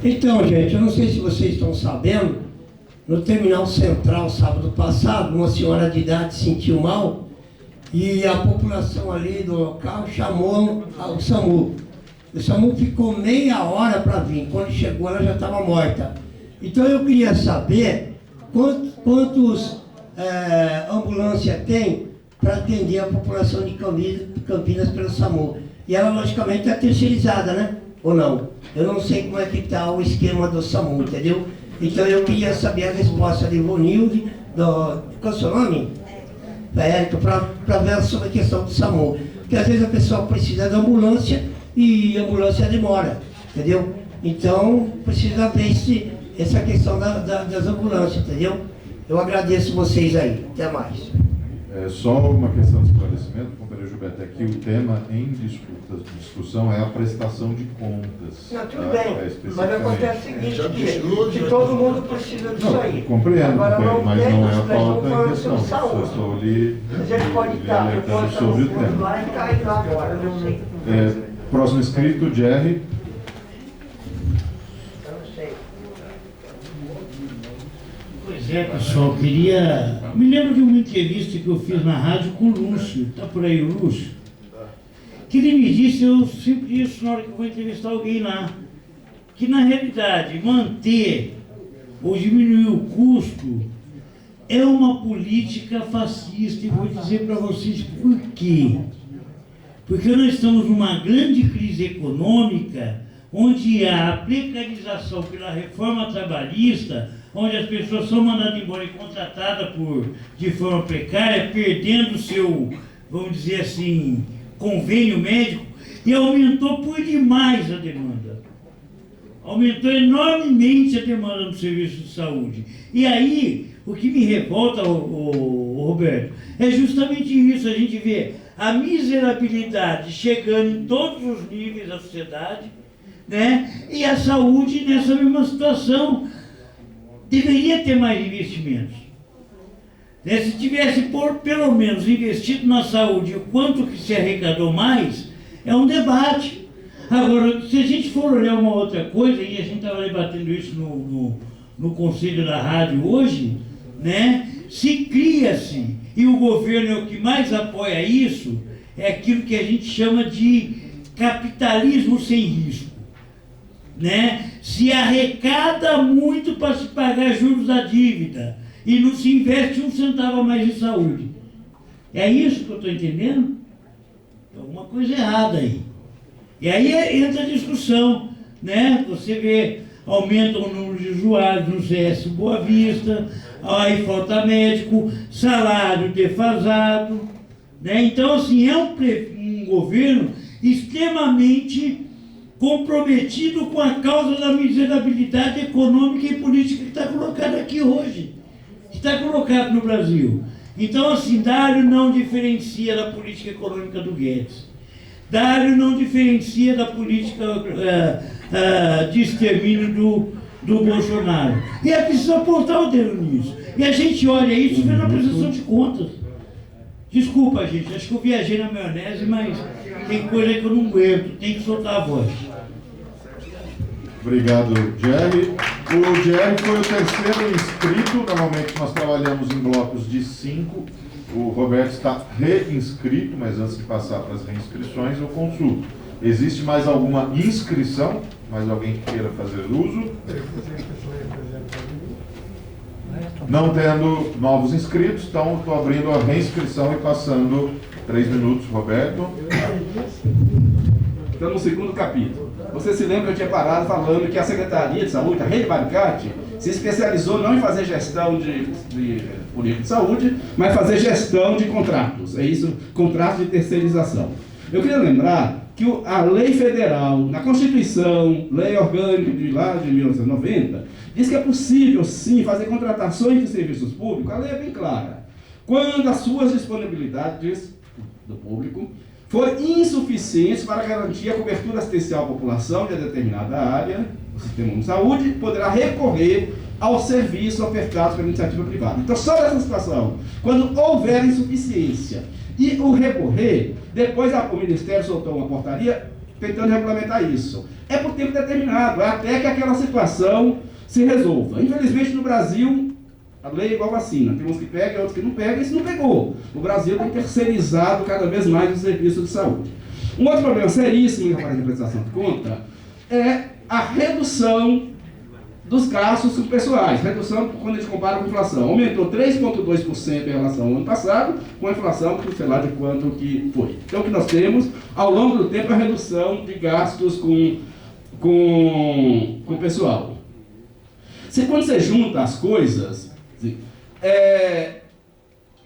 Então, gente, eu não sei se vocês estão sabendo, no terminal central, sábado passado, uma senhora de idade se sentiu mal e a população ali do local chamou o SAMU. O SAMU ficou meia hora para vir, quando chegou ela já estava morta. Então eu queria saber quantos ambulância tem para atender a população de Campinas pelo SAMU. E ela, logicamente, é terceirizada, né? Ou não? Eu não sei como é que está o esquema do SAMU, entendeu? Então eu queria saber a resposta de Ivonilde, qual é o seu nome? Érica, para ver sobre a questão do SAMU. Porque às vezes a pessoa precisa da ambulância e a ambulância demora, entendeu? Então precisa ver essa questão das ambulâncias, entendeu? Eu agradeço vocês aí. Até mais. Só uma questão de esclarecimento, companheiro Gilberto, é que o tema em discussão é a prestação de contas. Não, tudo bem, mas acontece o seguinte, que todo mundo precisa disso aí. Compreendo, agora, mas não é a pauta em falando questão. sobre saúde. Eu estou lhe A gente pode estar, eu posso estar sobre o no fundo tema. lá e cair lá agora, eu não sei. Próximo inscrito, Jerry. Eu não sei. Pois é, pessoal, me lembro de uma entrevista que eu fiz na rádio com o Lúcio, está por aí o Lúcio, que ele me disse, eu sempre disse na hora que eu vou entrevistar alguém lá, que na realidade manter ou diminuir o custo é uma política fascista, e vou dizer para vocês por quê. Porque nós estamos numa grande crise econômica, onde há a precarização pela reforma trabalhista, onde as pessoas são mandadas embora e contratadas de forma precária, perdendo o seu, vamos dizer assim, convênio médico, e aumentou por demais a demanda. Aumentou enormemente a demanda do serviço de saúde. E aí, o que me revolta, Roberto, é justamente isso. A gente vê a miserabilidade chegando em todos os níveis da sociedade, né? E a saúde nessa mesma situação. Deveria ter mais investimentos. Né? Se tivesse, pelo menos, investido na saúde o quanto que se arrecadou mais, é um debate. Agora, se a gente for olhar uma outra coisa, e a gente estava debatendo isso no Conselho da Rádio hoje, né? Se cria-se, e o governo é o que mais apoia isso, é aquilo que a gente chama de capitalismo sem risco. Né? Se arrecada muito para se pagar juros da dívida e não se investe um centavo a mais em saúde. É isso que eu estou entendendo? Tem alguma coisa errada aí. E aí entra a discussão, né? Você vê, aumenta o número de usuários no CS Boa Vista, aí falta médico, salário defasado, né? Então, assim, é um governo extremamente comprometido com a causa da miserabilidade econômica e política que está colocada aqui hoje, que está colocado no Brasil. Então, assim, Dário não diferencia da política econômica do Guedes. Dário não diferencia da política de extermínio do Bolsonaro. E é preciso apontar o dedo nisso. E a gente olha isso vendo a prestação de contas. Desculpa, gente, acho que eu viajei na maionese, mas tem coisa que eu não aguento, tem que soltar a voz. Obrigado, Jerry. O Jerry foi o terceiro inscrito. Normalmente nós trabalhamos em blocos de 5. O Roberto está reinscrito, mas antes de passar para as reinscrições, eu consulto. Existe mais alguma inscrição? Mais alguém que queira fazer uso? Não tendo novos inscritos, então estou abrindo a reinscrição e passando 3 minutos, Roberto. Estamos no segundo capítulo. Você se lembra que eu tinha parado falando que a Secretaria de Saúde, a Rede Baricate, se especializou não em fazer gestão de política de saúde, mas fazer gestão de contratos. É isso, contratos de terceirização. Eu queria lembrar que a lei federal, na Constituição, lei orgânica de lá de 1990, diz que é possível, sim, fazer contratações de serviços públicos. A lei é bem clara. Quando as suas disponibilidades do público forem insuficientes para garantir a cobertura assistencial à população de determinada área do sistema de saúde, poderá recorrer aos serviços ofertados pela iniciativa privada. Então, só nessa situação, quando houver insuficiência e o recorrer, depois o Ministério soltou uma portaria tentando regulamentar isso. É por tempo determinado, até que aquela situação se resolva. Infelizmente, no Brasil, a lei é igual vacina. Tem uns que pegam, outros que não pegam, e isso não pegou. O Brasil tem terceirizado cada vez mais os serviços de saúde. Um outro problema seríssimo em relação à prestação de conta é a redução dos gastos pessoais. Redução quando a gente compara com a inflação. Aumentou 3,2% em relação ao ano passado, com a inflação, que sei lá de quanto que foi. Então, o que nós temos, ao longo do tempo, é a redução de gastos com o pessoal. Quando você junta as coisas,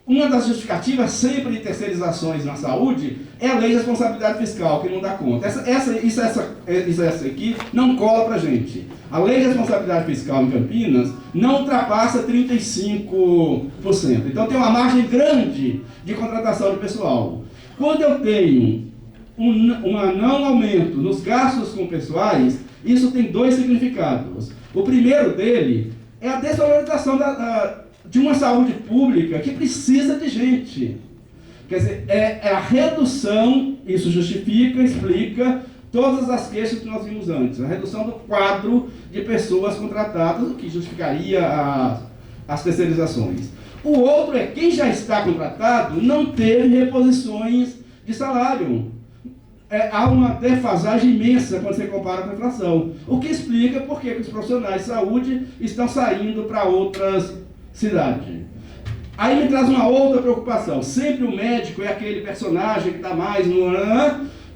uma das justificativas sempre de terceirizações na saúde é a lei de responsabilidade fiscal, que não dá conta. Essa aqui não cola pra gente. A lei de responsabilidade fiscal em Campinas não ultrapassa 35%. Então tem uma margem grande de contratação de pessoal. Quando eu tenho um não aumento nos gastos com pessoais, isso tem dois significados. O primeiro dele é a desvalorização de uma saúde pública que precisa de gente. Quer dizer, é a redução, isso justifica, explica todas as queixas que nós vimos antes. A redução do quadro de pessoas contratadas, o que justificaria as terceirizações. O outro é quem já está contratado não teve reposições de salário. Há uma defasagem imensa quando você compara com a inflação, o que explica por que os profissionais de saúde estão saindo para outras cidades. Aí me traz uma outra preocupação. Sempre o médico é aquele personagem que está mais no...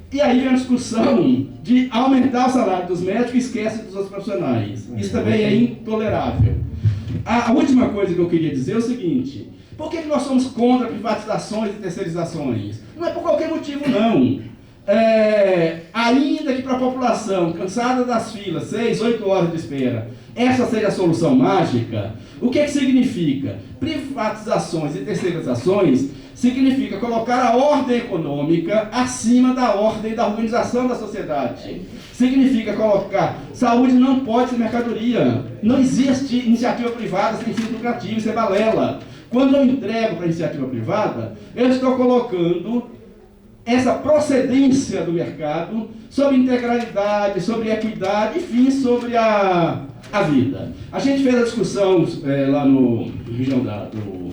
E aí vem a discussão de aumentar o salário dos médicos e esquece dos outros profissionais. Isso também é intolerável. A última coisa que eu queria dizer é o seguinte: por que nós somos contra privatizações e terceirizações? Não é por qualquer motivo, não. Ainda que para a população cansada das filas, 6, 8 horas de espera, essa seja a solução mágica, o que significa? Privatizações e terceirizações significa colocar a ordem econômica acima da ordem da organização da sociedade. Significa colocar, saúde não pode ser mercadoria, não existe iniciativa privada sem fins lucrativos, isso é balela. Quando eu entrego para a iniciativa privada, eu estou colocando essa procedência do mercado sobre integralidade, sobre equidade, enfim, sobre a vida. A gente fez a discussão lá no região do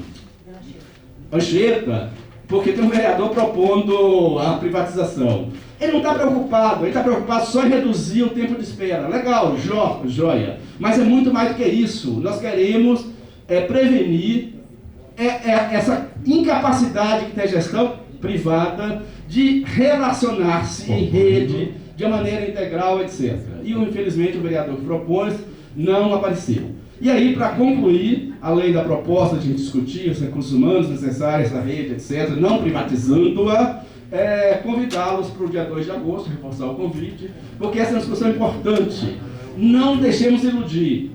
Anchieta, porque tem um vereador propondo a privatização. Ele não está preocupado, ele está preocupado só em reduzir o tempo de espera. Legal, joia, mas é muito mais do que isso. Nós queremos prevenir essa incapacidade que tem a gestão privada de relacionar-se em rede, de uma maneira integral, etc. E, infelizmente, o vereador que propôs não apareceu. E aí, para concluir, além da proposta de a gente discutir os recursos humanos necessários da rede, etc., não privatizando-a, convidá-los para o dia 2 de agosto, reforçar o convite, porque essa é uma discussão importante. Não deixemos iludir.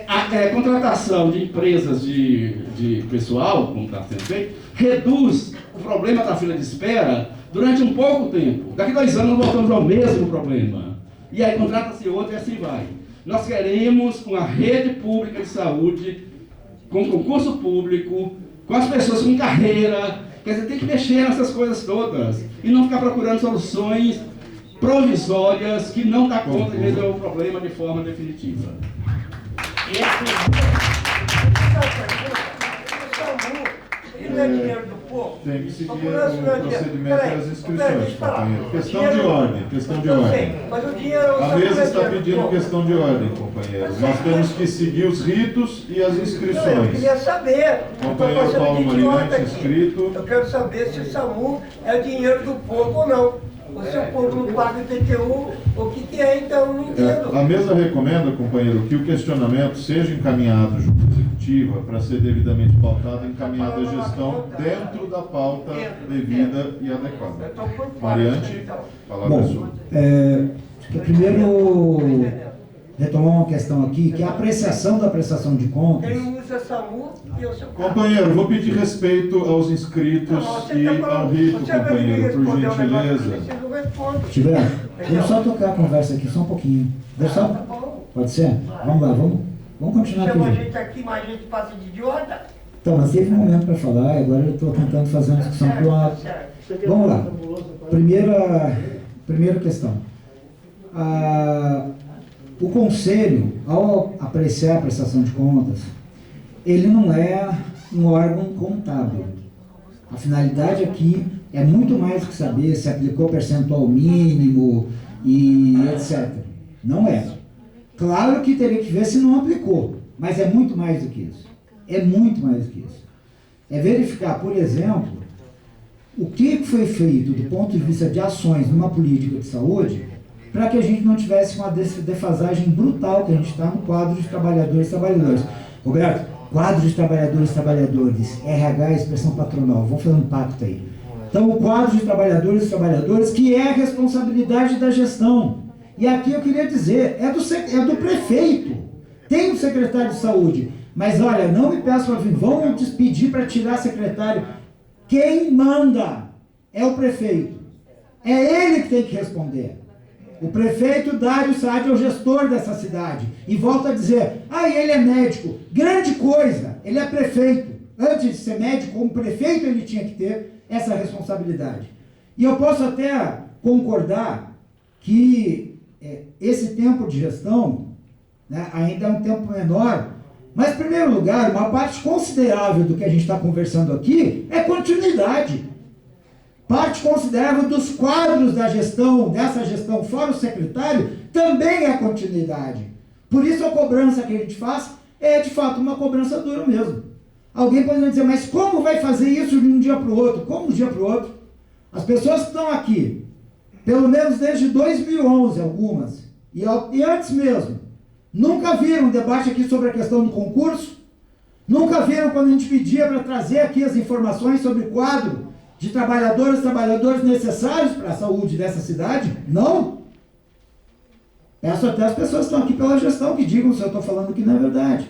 A contratação de empresas de pessoal, como está sendo feito, reduz o problema da fila de espera durante um pouco tempo. Daqui 2 anos voltamos ao mesmo problema. E aí contrata-se outro e assim vai. Nós queremos uma rede pública de saúde, com concurso público, com as pessoas com carreira. Quer dizer, tem que mexer nessas coisas todas. E não ficar procurando soluções provisórias que não dá conta de resolver o problema de forma definitiva. Não é dinheiro do povo. Tem que seguir o procedimento das inscrições, companheiro. Questão de ordem, questão de ordem. Mas o dinheiro... A mesa está pedindo questão de ordem, companheiro. Nós temos que seguir os ritos e as inscrições. Eu queria saber. Companheiro Paulo Mariante, inscrito. Eu quero saber se o SAMU é dinheiro do povo ou não. Ou se o povo não paga IPTU, o que é, então, eu não entendo. A mesa recomenda, companheiro, que o questionamento seja encaminhado junto à executiva para ser devidamente pautado e encaminhado à gestão dentro da pauta devida e adequada. Mariante, palavra é sua. Primeiro, retomar uma questão aqui, que é a apreciação da prestação de contas. Quem usa SAMU e o seu carro. Companheiro, vou pedir respeito aos inscritos e ao rito, companheiro, por gentileza. Tiver, deixa eu só tocar a conversa aqui, só um pouquinho. Deixa só? Pode ser? Vamos lá, vamos continuar aqui. Chama a gente aqui, mas a gente passa de idiota. Então, mas teve um momento para falar, agora eu estou tentando fazer uma discussão para o lado. Vamos lá. Primeira questão. O Conselho, ao apreciar a prestação de contas, ele não é um órgão contábil. A finalidade aqui é muito mais do que saber se aplicou percentual mínimo e etc. Não é. Claro que teria que ver se não aplicou, mas é muito mais do que isso. É muito mais do que isso. É verificar, por exemplo, o que foi feito do ponto de vista de ações numa política de saúde para que a gente não tivesse uma defasagem brutal que a gente está no quadro de trabalhadores e trabalhadoras. Roberto, quadro de trabalhadores e trabalhadores, RH, expressão patronal, vamos fazer um pacto aí. Então, o quadro de trabalhadores e trabalhadoras, que é a responsabilidade da gestão. E aqui eu queria dizer, é do prefeito, tem o secretário de saúde, mas olha, não me peço para vir, vão despedir para tirar secretário. Quem manda é o prefeito. É ele que tem que responder. O prefeito Dário Saad é o gestor dessa cidade. E volta a dizer, ele é médico. Grande coisa, ele é prefeito. Antes de ser médico, como prefeito, ele tinha que ter essa responsabilidade. E eu posso até concordar que esse tempo de gestão, né, ainda é um tempo menor, mas, em primeiro lugar, uma parte considerável do que a gente está conversando aqui é continuidade. Parte considerável dos quadros da gestão, dessa gestão, fora o secretário, também é continuidade. Por isso a cobrança que a gente faz é, de fato, uma cobrança dura mesmo. Alguém pode dizer, mas como vai fazer isso de um dia para o outro? Como de um dia para o outro? As pessoas que estão aqui, pelo menos desde 2011, algumas, e antes mesmo, nunca viram um debate aqui sobre a questão do concurso? Nunca viram quando a gente pedia para trazer aqui as informações sobre o quadro de trabalhadoras e trabalhadores necessários para a saúde dessa cidade? Não? Peço até as pessoas que estão aqui pela gestão que digam se eu estou falando que não é verdade.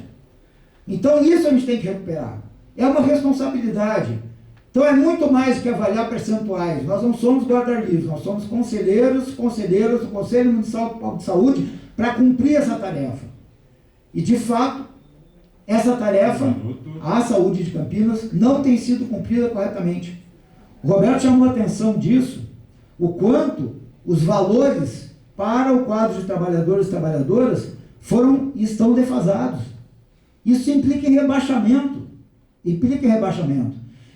Então isso a gente tem que recuperar. É uma responsabilidade. Então é muito mais do que avaliar percentuais. Nós não somos guarda-livros, nós somos conselheiras do Conselho Municipal de Saúde para cumprir essa tarefa. E de fato, essa tarefa, a saúde de Campinas, não tem sido cumprida corretamente. O Roberto chamou a atenção disso, o quanto os valores para o quadro de trabalhadores e trabalhadoras estão defasados. Isso implica em rebaixamento.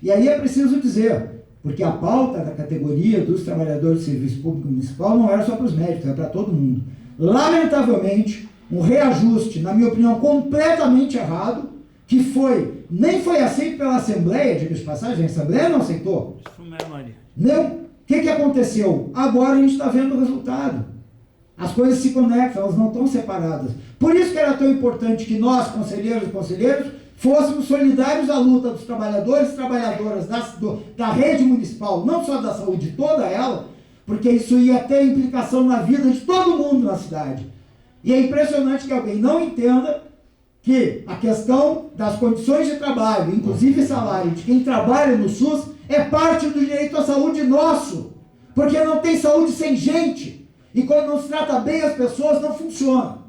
E aí é preciso dizer, porque a pauta da categoria dos trabalhadores de serviço público municipal não era só para os médicos, era para todo mundo. Lamentavelmente, um reajuste, na minha opinião, completamente errado, que nem foi aceito pela Assembleia, diga de passagem, a Assembleia não aceitou. Não. O que aconteceu? Agora a gente está vendo o resultado. As coisas se conectam, elas não estão separadas. Por isso que era tão importante que nós, conselheiros e conselheiros, fôssemos solidários à luta dos trabalhadores e trabalhadoras da rede municipal, não só da saúde, toda ela, porque isso ia ter implicação na vida de todo mundo na cidade. E é impressionante que alguém não entenda que a questão das condições de trabalho, inclusive salário, de quem trabalha no SUS, é parte do direito à saúde nosso, porque não tem saúde sem gente, e quando não se trata bem as pessoas, não funciona.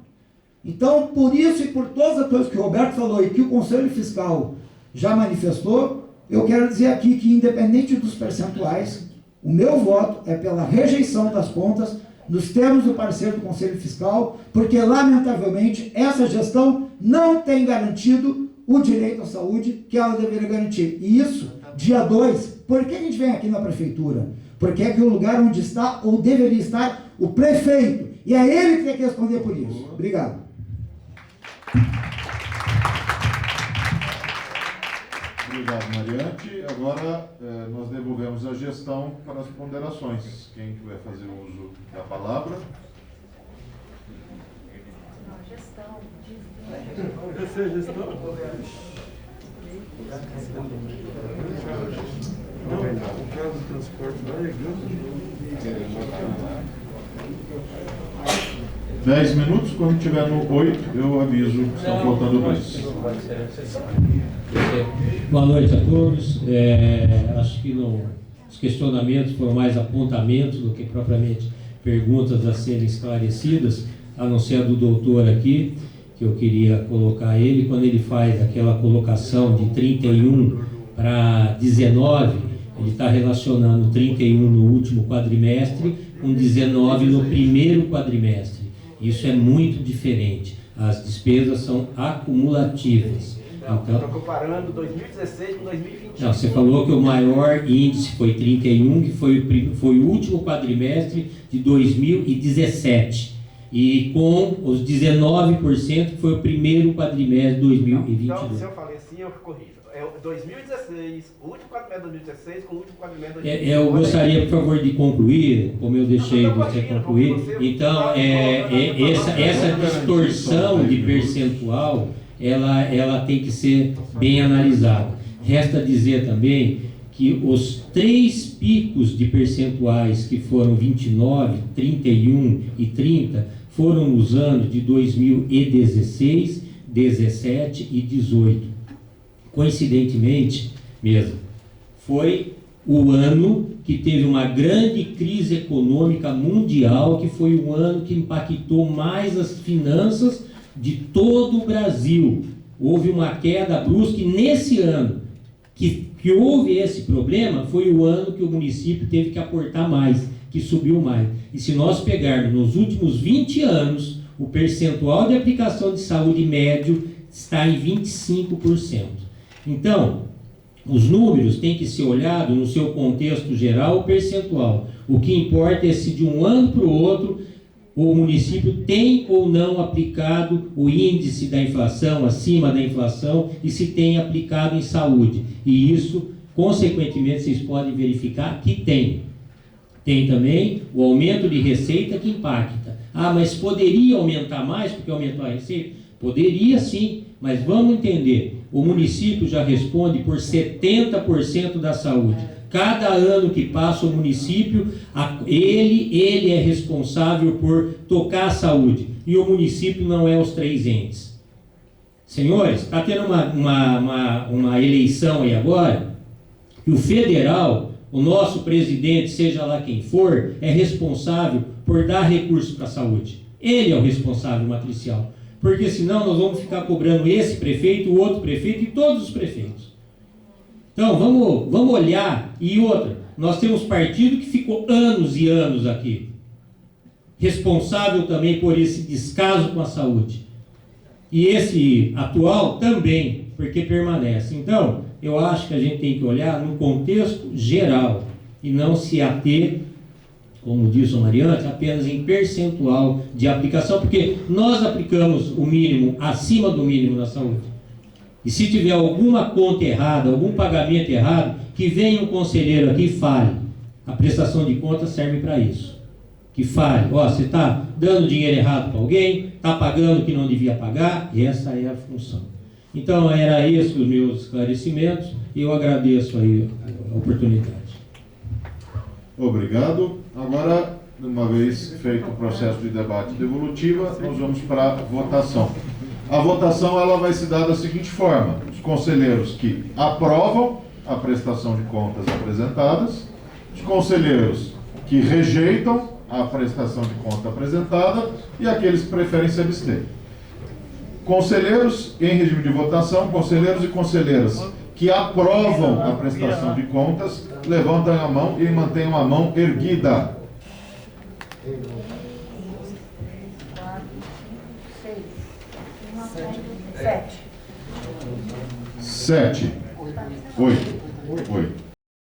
Então, por isso e por todas as coisas que o Roberto falou e que o Conselho Fiscal já manifestou, eu quero dizer aqui que, independente dos percentuais, o meu voto é pela rejeição das contas nos termos do parecer do Conselho Fiscal, porque, lamentavelmente, essa gestão não tem garantido o direito à saúde que ela deveria garantir. E isso, dia 2, por que a gente vem aqui na Prefeitura? Porque é que o lugar onde está, ou deveria estar, o prefeito. E é ele que tem que responder por isso. Obrigado. Obrigado, Mariante. Agora nós devolvemos a gestão para as ponderações. Quem quiser fazer uso da palavra. Gestão. Essa é gestão. Não, o caso do transporte lá é grande. 10 minutos, quando tiver no 8, eu aviso que estão faltando 2. Boa noite a todos. Acho que os questionamentos foram mais apontamentos do que propriamente perguntas a serem esclarecidas, a não ser a do doutor aqui, que eu queria colocar ele, quando ele faz aquela colocação de 31 para 19, ele está relacionando 31 no último quadrimestre com 19 no primeiro quadrimestre. Isso é muito diferente. As despesas são acumulativas. Não, então, estou comparando 2016 com 2021. Não, você falou que o maior índice foi 31, que foi o último quadrimestre de 2017. E com os 19%, que foi o primeiro quadrimestre de 2022. Então, se eu falei assim, eu corrijo. É 2016, o último quadrimestre de 2016 com o último quadrimestre de 2022. Eu gostaria, por favor, de concluir, como eu deixei você concluir. Então, essa distorção de percentual, ela tem que ser bem analisada. Resta dizer também que os 3 picos de percentuais que foram 29, 31 e 30 foram nos anos de 2016, 17 e 18. Coincidentemente mesmo, foi o ano que teve uma grande crise econômica mundial, que foi o ano que impactou mais as finanças de todo o Brasil. Houve uma queda brusca, e nesse ano que houve esse problema, foi o ano que o município teve que aportar mais, que subiu mais. E se nós pegarmos nos últimos 20 anos, o percentual de aplicação de saúde médio está em 25%. Então, os números têm que ser olhados no seu contexto geral, o percentual. O que importa é se de um ano para o outro o município tem ou não aplicado o índice da inflação, acima da inflação, e se tem aplicado em saúde. E isso, consequentemente, vocês podem verificar que tem. Tem também o aumento de receita que impacta. Ah, mas poderia aumentar mais porque aumentou a receita? Poderia sim, mas vamos entender. O município já responde por 70% da saúde. Cada ano que passa o município, ele é responsável por tocar a saúde. E o município não é os 3 entes. Senhores, está tendo uma eleição aí agora, que o federal, o nosso presidente, seja lá quem for, é responsável por dar recursos para a saúde. Ele é o responsável matricial. Porque senão nós vamos ficar cobrando esse prefeito, o outro prefeito e todos os prefeitos. Então, vamos olhar. E outra, nós temos partido que ficou anos e anos aqui, responsável também por esse descaso com a saúde. E esse atual também, porque permanece. Então, eu acho que a gente tem que olhar no contexto geral e não se ater, como disse o Mariante, apenas em percentual de aplicação, porque nós aplicamos o mínimo acima do mínimo na saúde. E se tiver alguma conta errada, algum pagamento errado, que venha um conselheiro aqui e fale. A prestação de contas serve para isso. Que fale, ó, você está dando dinheiro errado para alguém, está pagando o que não devia pagar, e essa é a função. Então, era esses os meus esclarecimentos, e eu agradeço aí a oportunidade. Obrigado. Agora, uma vez feito o processo de debate devolutiva, nós vamos para a votação. A votação ela vai se dar da seguinte forma: os conselheiros que aprovam a prestação de contas apresentadas, os conselheiros que rejeitam a prestação de conta apresentada e aqueles que preferem se abster. Conselheiros em regime de votação, conselheiros e conselheiras que aprovam a prestação de contas, levantem a mão e mantenham a mão erguida. 7. 8.